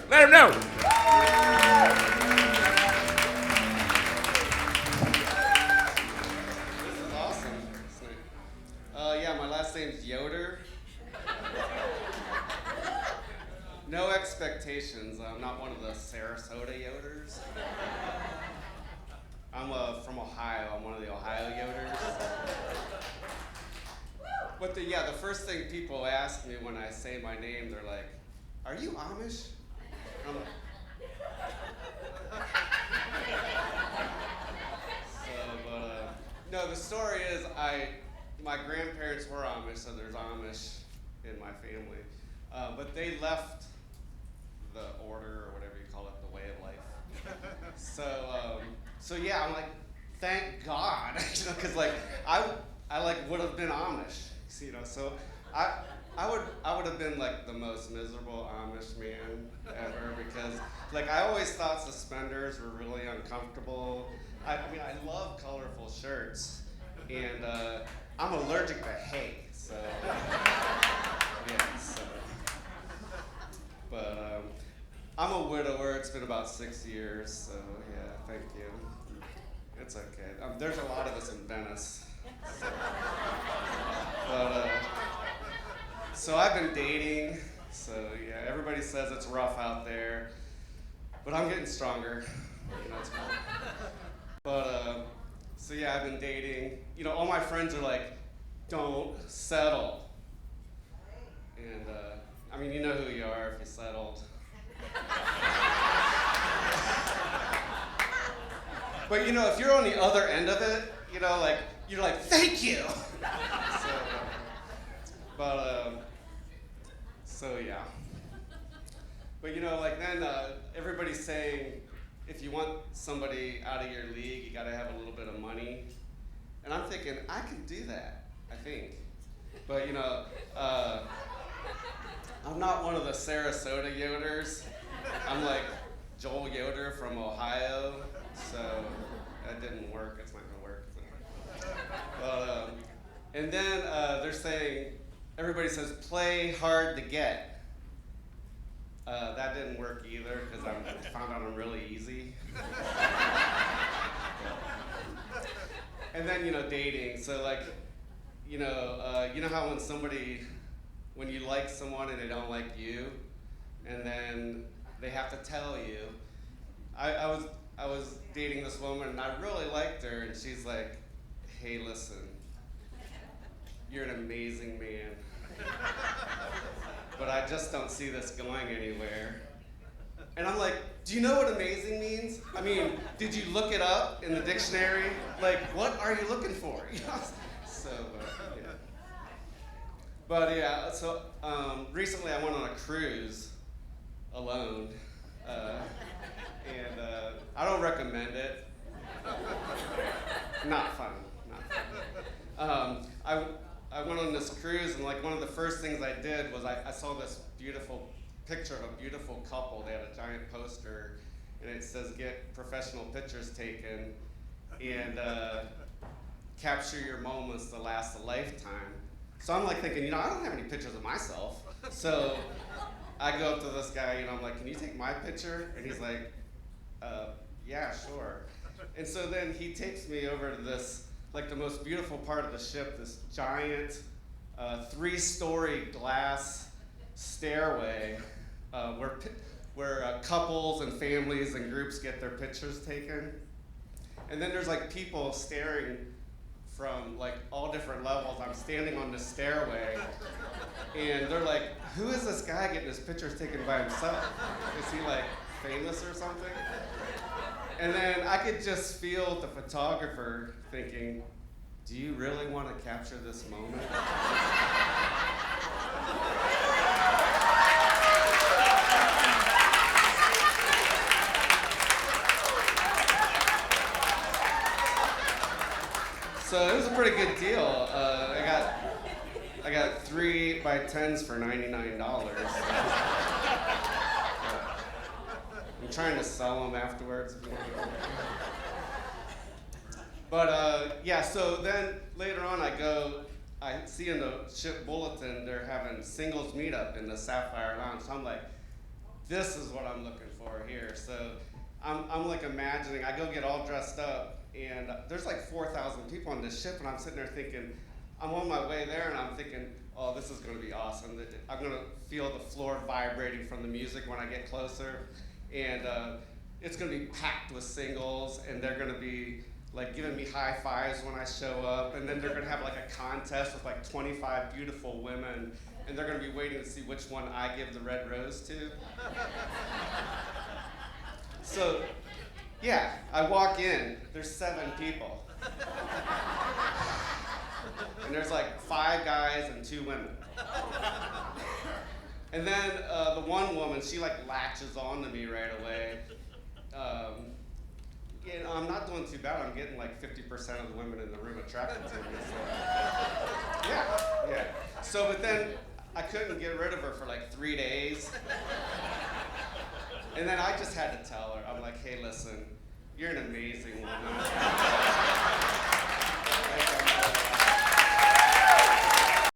Let him know. This is awesome. Yeah, my last name's Yoder. No expectations. I'm not one of the Sarasota Yoders. I'm from Ohio. I'm one of the Ohio Yoders. But the first thing people ask me when I say my name, they're like, "Are you Amish?" I'm like, no, the story is my grandparents were Amish, so there's Amish in my family. But they left the order, or whatever you call it, the way of life. So yeah, I'm like, thank God, because like I would have been Amish, so I would have been like the most miserable Amish man ever, because like I always thought suspenders were really uncomfortable. I mean, I love colorful shirts, and I'm allergic to hay, so yeah. But I'm a widower. It's been about 6 years, so yeah. Thank you. It's okay. There's a lot of us in Venice. So I've been dating. So yeah, everybody says it's rough out there, but I'm getting stronger. It's cool. But so yeah, I've been dating. All my friends are like, "Don't settle." And I mean, you know who you are if you settled. But if you're on the other end of it, like you're like, "Thank you." So yeah. But like then everybody's saying, if you want somebody out of your league, you gotta have a little bit of money. And I'm thinking, I can do that, I think. But I'm not one of the Sarasota Yoders. I'm like Joel Yoder from Ohio, so that didn't work. It's not gonna work. And then they're saying, everybody says, play hard to get. That didn't work either, because I found out I'm really easy. And then, dating. So like, you know how when you like someone and they don't like you, and then they have to tell you. I was dating this woman and I really liked her, and she's like, "Hey, listen, you're an amazing man, but I just don't see this going anywhere." And I'm like, "Do you know what amazing means? I mean, did you look it up in the dictionary? Like, what are you looking for?" So, yeah. But yeah, so recently I went on a cruise alone, and I don't recommend it. Not fun. I went on this cruise, and like one of the first things I did was I saw this beautiful picture of a beautiful couple. They had a giant poster, and it says, "Get professional pictures taken, and capture your moments to last a lifetime." So I'm like thinking, I don't have any pictures of myself. So I go up to this guy, I'm like, "Can you take my picture?" And he's like, "Yeah, sure." And so then he takes me over to this, like the most beautiful part of the ship, this giant 3-story glass stairway where couples and families and groups get their pictures taken. And then there's like people staring from like all different levels. I'm standing on the stairway, and they're like, "Who is this guy getting his pictures taken by himself? Is he like famous or something?" And then I could just feel the photographer thinking, "Do you really want to capture this moment?" So it was a pretty good deal. I got 3 by 10s for $99. I'm trying to sell them afterwards. If you want to. But yeah, so then later on I see in the ship bulletin they're having singles meetup in the Sapphire Lounge. So I'm like, this is what I'm looking for here. So I'm like imagining, I go get all dressed up, and there's like 4,000 people on this ship, and I'm sitting there thinking, I'm on my way there, and I'm thinking, oh, this is gonna be awesome. I'm gonna feel the floor vibrating from the music when I get closer, and it's gonna be packed with singles, and they're gonna be like giving me high fives when I show up, and then they're gonna have like a contest with like 25 beautiful women, and they're gonna be waiting to see which one I give the red rose to. So, yeah, I walk in, there's 7 people. And there's like 5 guys and 2 women. And then the one woman, she like latches on to me right away. You know, I'm not doing too bad. I'm getting like 50% of the women in the room attracted to me. So. Yeah. So, but then I couldn't get rid of her for like 3 days. And then I just had to tell her, I'm like, hey, listen, you're an amazing woman.